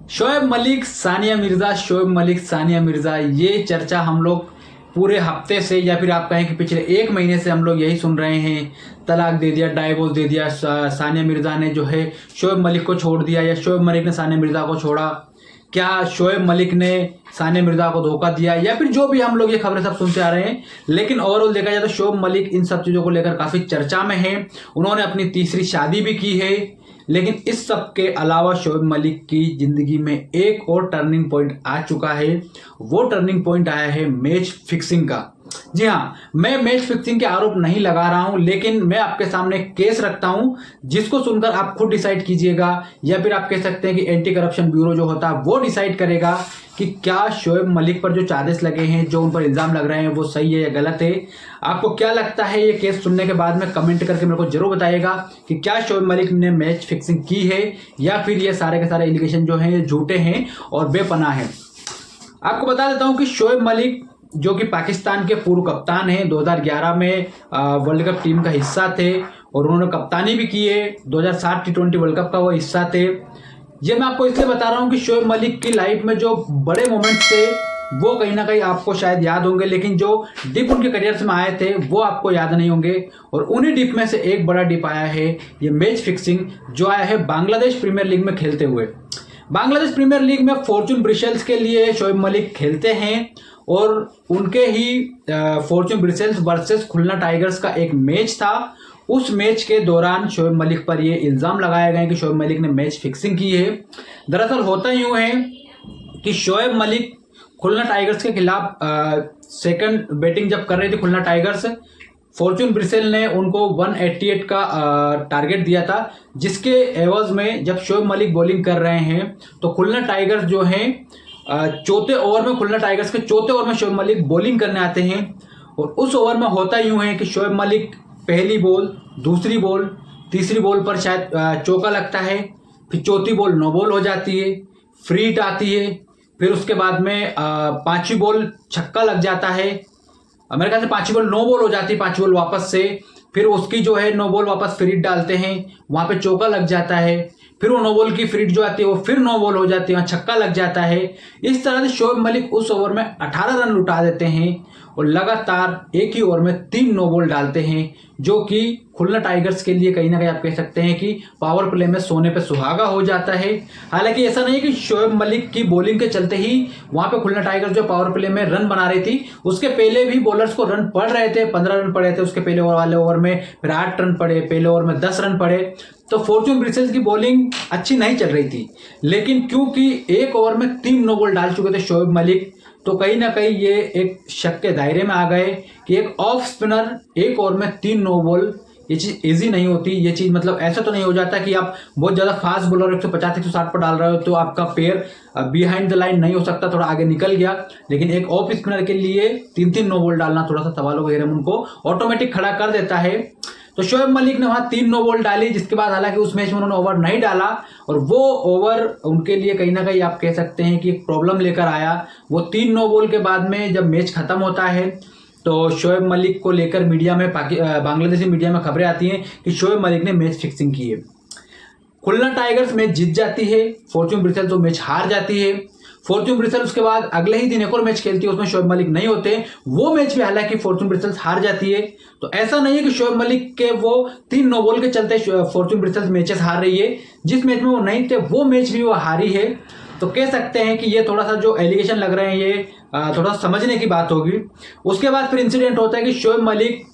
शोएब मलिक सानिया मिर्जा, शोएब मलिक सानिया मिर्जा, ये चर्चा हम लोग पूरे हफ्ते से या फिर आप कहें कि पिछले एक महीने से हम लोग यही सुन रहे हैं। तलाक दे दिया, डाइवोर्स दे दिया, सानिया मिर्जा ने जो है शोएब मलिक को छोड़ दिया या शोएब मलिक ने सानिया मिर्जा को छोड़ा, क्या शोएब मलिक ने सानिया मिर्जा को धोखा दिया, या फिर जो भी हम लोग ये खबरें सब सुनते आ रहे हैं। लेकिन ओवरऑल देखा जाए तो शोएब मलिक इन सब चीज़ों को लेकर काफ़ी चर्चा में है। उन्होंने अपनी तीसरी शादी भी की है। लेकिन इस सब के अलावा शोएब मलिक की जिंदगी में एक और टर्निंग पॉइंट आ चुका है। वो टर्निंग पॉइंट आया है मैच फिक्सिंग का। जी हाँ, मैं मैच फिक्सिंग के आरोप नहीं लगा रहा हूं, लेकिन मैं आपके सामने केस रखता हूं जिसको सुनकर आप खुद डिसाइड कीजिएगा, या फिर आप कह सकते हैं कि एंटी करप्शन ब्यूरो जो होता है वो डिसाइड करेगा कि क्या शोएब मलिक पर जो चार्जेस लगे हैं, जो उन पर इल्जाम लग रहे हैं, वो सही है या गलत है। आपको क्या लगता है ये केस सुनने के बाद में कमेंट करके मेरे को जरूर बताइएगा कि क्या शोएब मलिक ने मैच फिक्सिंग की है या फिर ये सारे के सारे एलिगेशन जो हैं ये झूठे हैं और बेपनाह हैं। आपको बता देता हूं कि शोएब मलिक जो कि पाकिस्तान के पूर्व कप्तान हैं, 2011 में वर्ल्ड कप टीम का हिस्सा थे और उन्होंने कप्तानी भी की है। 2007 T20 वर्ल्ड कप का वो हिस्सा थे। ये मैं आपको इसलिए बता रहा हूँ कि शोएब मलिक की लाइफ में जो बड़े मोमेंट्स थे वो कहीं ना कहीं आपको शायद याद होंगे, लेकिन जो डिप उनके करियर में आए थे वो आपको याद नहीं होंगे। और उन्हीं डिप में से एक बड़ा डिप आया है ये मैच फिक्सिंग, जो आया है बांग्लादेश प्रीमियर लीग में खेलते हुए। बांग्लादेश प्रीमियर लीग में फॉर्चून ब्रिसेल्स के लिए शोएब मलिक खेलते हैं और उनके ही फॉर्चून ब्रिसेल्स वर्सेस खुलना टाइगर्स का एक मैच था। उस मैच के दौरान शोएब मलिक पर ये इल्ज़ाम लगाए गए कि शोएब मलिक ने मैच फिक्सिंग की है। दरअसल होता यूँ है कि शोएब मलिक खुलना टाइगर्स के खिलाफ सेकंड बैटिंग जब कर रही थी खुलना टाइगर्स, फॉर्चून ब्रिसेल ने उनको 188 का टारगेट दिया था, जिसके एवज में जब शोएब मलिक बॉलिंग कर रहे हैं तो खुलना टाइगर्स जो हैं चौथे ओवर में, खुलना टाइगर्स के चौथे ओवर में शोएब मलिक बॉलिंग करने आते हैं। और उस ओवर में होता यूं है कि शोएब मलिक पहली बॉल, दूसरी बॉल, तीसरी बॉल पर शायद चौका लगता है, फिर चौथी बॉल नो बॉल हो जाती है, फ्री हिट आती है, फिर उसके बाद में पांचवी बॉल छक्का लग जाता है। मेरे ख्याल से पांचवी बॉल नो बॉल हो जाती है, पांचवी बॉल वापस से, फिर उसकी जो है नो बॉल वापस फ्री हिट डालते हैं, वहां पे चौका लग जाता है, फिर वो नो बॉल की फ्री हिट जो आती है वो फिर नो बॉल हो जाती है, वहां छक्का लग जाता है। इस तरह से शोएब मलिक उस ओवर में 18 रन लुटा देते हैं और लगातार एक ही ओवर में 3 नो बॉल डालते हैं, जो कि खुलना टाइगर्स के लिए कहीं ना कहीं आप कह सकते हैं कि पावर प्ले में सोने पे सुहागा हो जाता है। हालांकि ऐसा नहीं है कि शोएब मलिक की बॉलिंग के चलते ही वहां पे खुलना टाइगर्स जो पावर प्ले में रन बना रही थी, उसके पहले भी बॉलर्स को रन पड़ रहे थे, 15 रन पड़े थे उसके पहले वाले ओवर में, फिर 8 रन पड़े, पहले ओवर में 10 रन पड़े। तो फॉर्चून ब्रिसेल्स की बॉलिंग अच्छी नहीं चल रही थी, लेकिन क्योंकि एक ओवर में 3 नो बॉल डाल चुके थे शोएब मलिक, तो कहीं ना कहीं ये एक शक के दायरे में आ गए कि एक ऑफ स्पिनर एक ओवर में 3 नो बॉल, ये चीज इजी नहीं होती। ये चीज मतलब ऐसा तो नहीं हो जाता कि आप बहुत ज्यादा फास्ट बॉलर 150 160 पर डाल रहे हो तो आपका पैर बिहाइंड द लाइन नहीं हो सकता, थोड़ा आगे निकल गया। लेकिन एक ऑफ स्पिनर के लिए 3 नो बॉल डालना थोड़ा सा सवालों के घेरे में उनको ऑटोमेटिक खड़ा कर देता है। तो शोएब मलिक ने वहां 3 नो बॉल डाली, जिसके बाद हालांकि उस मैच में उन्होंने ओवर नहीं डाला और वो ओवर उनके लिए कहीं ना कहीं आप कह सकते हैं कि एक प्रॉब्लम लेकर आया। वो 3 नो बॉल के बाद में जब मैच खत्म होता है तो शोएब मलिक को लेकर मीडिया में बांग्लादेशी मीडिया में खबरें आती हैं कि शोएब मलिक ने मैच फिक्सिंग की है। खुलना टाइगर्स मैच जीत जाती है, फॉर्चून ब्रिसेल तो मैच हार जाती है। फॉर्चून ब्रिसेल उसके बाद अगले ही दिन एक और मैच खेलती है, उसमें शोएब मलिक नहीं होते, वो मैच भी हालांकि फॉर्चून ब्रिसेल्स हार जाती है। तो ऐसा नहीं है कि शोएब मलिक के वो 3 नो बॉल के चलते फॉर्चून ब्रिसेल्स मैचेस हार रही है, जिस मैच में वो नहीं थे वो मैच भी वो हारी है। तो कह सकते हैं कि ये थोड़ा सा जो एलिगेशन लग रहे हैं ये थोड़ा समझने की बात होगी। उसके बाद फिर इंसिडेंट होता है कि शोएब मलिक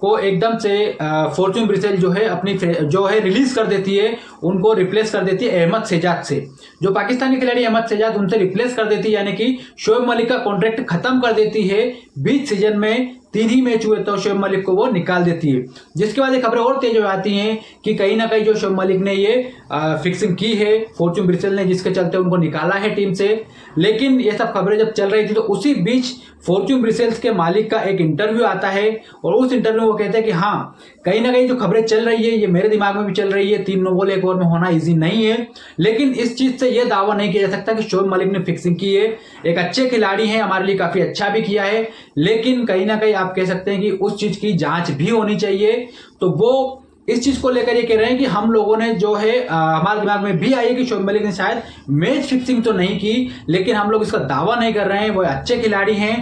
को एकदम से फॉर्चून ब्रिसेल जो है अपनी जो है रिलीज कर देती है, उनको रिप्लेस कर देती है अहमद शहजाद से, जो पाकिस्तानी खिलाड़ी अहमद शहजाद, उनसे रिप्लेस कर देती है, यानी कि शोएब मलिक का कॉन्ट्रैक्ट खत्म कर देती है। बीच सीजन में 3 ही मैच हुए तो शोएब मलिक को वो निकाल देती है, जिसके बाद ये खबरें और तेज हो जाती हैं कि कहीं ना कहीं जो शोएब मलिक ने ये फिक्सिंग की है फॉर्चून ब्रिसेल ने, जिसके चलते उनको निकाला है टीम से। लेकिन ये सब खबरें जब चल रही थी तो उसी बीच फॉर्चून ब्रिसेल्स के मालिक का एक इंटरव्यू आता है और उस इंटरव्यू में वो कहते हैं कि हाँ, कहीं ना कहीं जो खबरें चल रही है ये मेरे दिमाग में भी चल रही है, 3 नो बॉल एक ओवर में होना इजी नहीं है, लेकिन इस चीज से ये दावा नहीं किया जा सकता कि शोएब मलिक ने फिक्सिंग की है। एक अच्छे खिलाड़ी हैं, हमारे लिए काफी अच्छा भी किया है, लेकिन कहीं ना कहीं आप कह सकते हैं कि उस चीज की जांच भी होनी चाहिए। तो वो इस चीज को लेकर ये कह रहे हैं कि हम लोगों ने जो है हमारे दिमाग में भी आई है कि शोएब मलिक ने शायद मैच फिक्सिंग तो नहीं की, लेकिन हम लोग इसका दावा नहीं कर रहे हैं। वो अच्छे खिलाड़ी हैं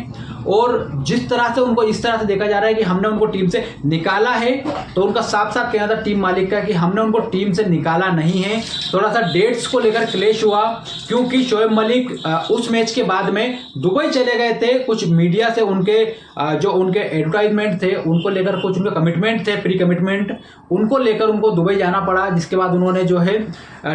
और जिस तरह से उनको इस तरह से देखा जा रहा है कि हमने उनको टीम से निकाला है, तो उनका साफ साफ कहना था टीम मालिक का कि हमने उनको टीम से निकाला नहीं है। थोड़ा सा डेट्स को लेकर क्लेश हुआ क्योंकि शोएब मलिक उस मैच के बाद में दुबई चले गए थे। कुछ मीडिया से उनके जो उनके एडवर्टाइजमेंट थे उनको लेकर कुछ उनके कमिटमेंट थे, प्री कमिटमेंट, उनको लेकर उनको दुबई जाना पड़ा। जिसके बाद उन्होंने जो है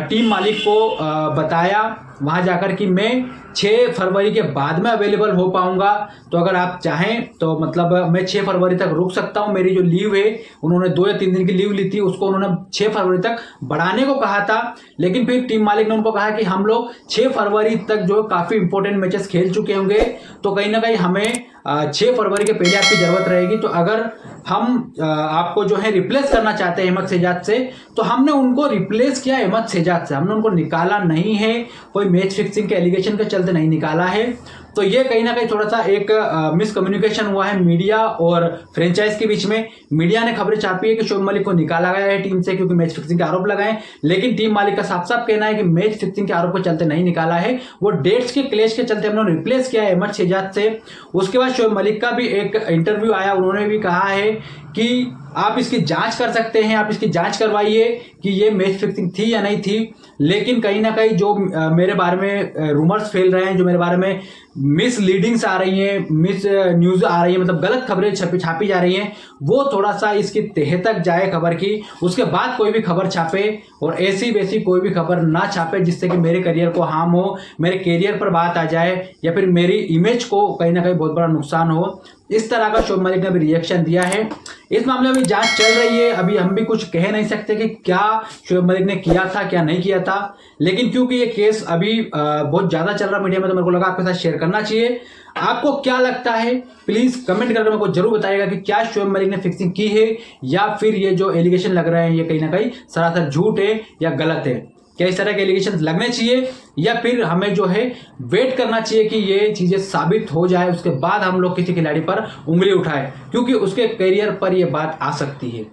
टीम मालिक को बताया वहाँ जाकर कि मैं 6 फरवरी के बाद में अवेलेबल हो पाऊंगा, तो अगर आप चाहें तो मतलब मैं 6 फरवरी तक रुक सकता हूं। मेरी जो लीव है, उन्होंने 2 या 3 दिन की लीव ली थी, उसको उन्होंने 6 फरवरी तक बढ़ाने को कहा था। लेकिन फिर टीम मालिक ने उनको कहा कि हम लोग 6 फरवरी तक जो काफ़ी इंपॉर्टेंट मैचेस खेल चुके होंगे, तो कहीं ना कहीं हमें 6 फरवरी के पहले आपकी ज़रूरत रहेगी। तो अगर हम आपको जो है रिप्लेस करना चाहते हैं अहमद शहजाद से, तो हमने उनको रिप्लेस किया अहमद शहजाद से, हमने उनको निकाला नहीं है। कोई मैच फिक्सिंग के एलिगेशन के चलते नहीं निकाला है। तो ये कहीं ना कहीं थोड़ा सा एक मिसकम्युनिकेशन हुआ है मीडिया और फ्रेंचाइज के बीच में। मीडिया ने खबरें छापी है कि शोएब मलिक को निकाला गया है टीम से क्योंकि मैच फिक्सिंग के आरोप लगाए, लेकिन टीम मालिक का साफ साफ कहना है कि मैच फिक्सिंग के आरोप के चलते नहीं निकाला है, वो डेट्स के क्लेश के चलते हमने रिप्लेस किया है अहमद शहजाद से। उसके बाद शोएब मलिक का भी एक इंटरव्यू आया, उन्होंने भी कहा है कि आप इसकी जांच कर सकते हैं, आप इसकी जांच करवाइए कि ये मैच फिक्सिंग थी या नहीं थी। लेकिन कहीं ना कहीं जो मेरे बारे में रूमर्स फैल रहे हैं, जो मेरे बारे में मिसलीडिंग्स आ रही हैं, मिस न्यूज़ आ रही है, मतलब गलत खबरें छापी जा रही हैं, वो थोड़ा सा इसकी तह तक जाए खबर की, उसके बाद कोई भी खबर छापे और ऐसी वैसी कोई भी खबर ना छापे जिससे कि मेरे करियर को हार्म हो, मेरे करियर पर बात आ जाए या फिर मेरी इमेज को कहीं ना कहीं बहुत बड़ा नुकसान हो। इस तरह का शोएब मलिक ने अभी रिएक्शन दिया है। इस मामले में अभी जांच चल रही है, अभी हम भी कुछ कह नहीं सकते कि क्या शोएब मलिक ने किया था क्या नहीं किया था। लेकिन क्योंकि ये केस अभी बहुत ज़्यादा चल रहा मीडिया में, तो मेरे को लगा आपके साथ शेयर करना चाहिए। आपको क्या लगता है प्लीज़ कमेंट करके मेरे को जरूर बताइएगा कि क्या शोएब मलिक ने फिक्सिंग की है या फिर ये जो एलिगेशन लग रहे हैं ये कहीं ना कहीं सरासर झूठ है या गलत है। क्या इस तरह के एलिगेशन लगने चाहिए या फिर हमें जो है वेट करना चाहिए कि ये चीज़ें साबित हो जाए, उसके बाद हम लोग किसी खिलाड़ी पर उंगली उठाए, क्योंकि उसके करियर पर ये बात आ सकती है।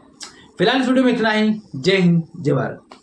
फिलहाल इस वीडियो में इतना ही। जय हिंद, जय भारत।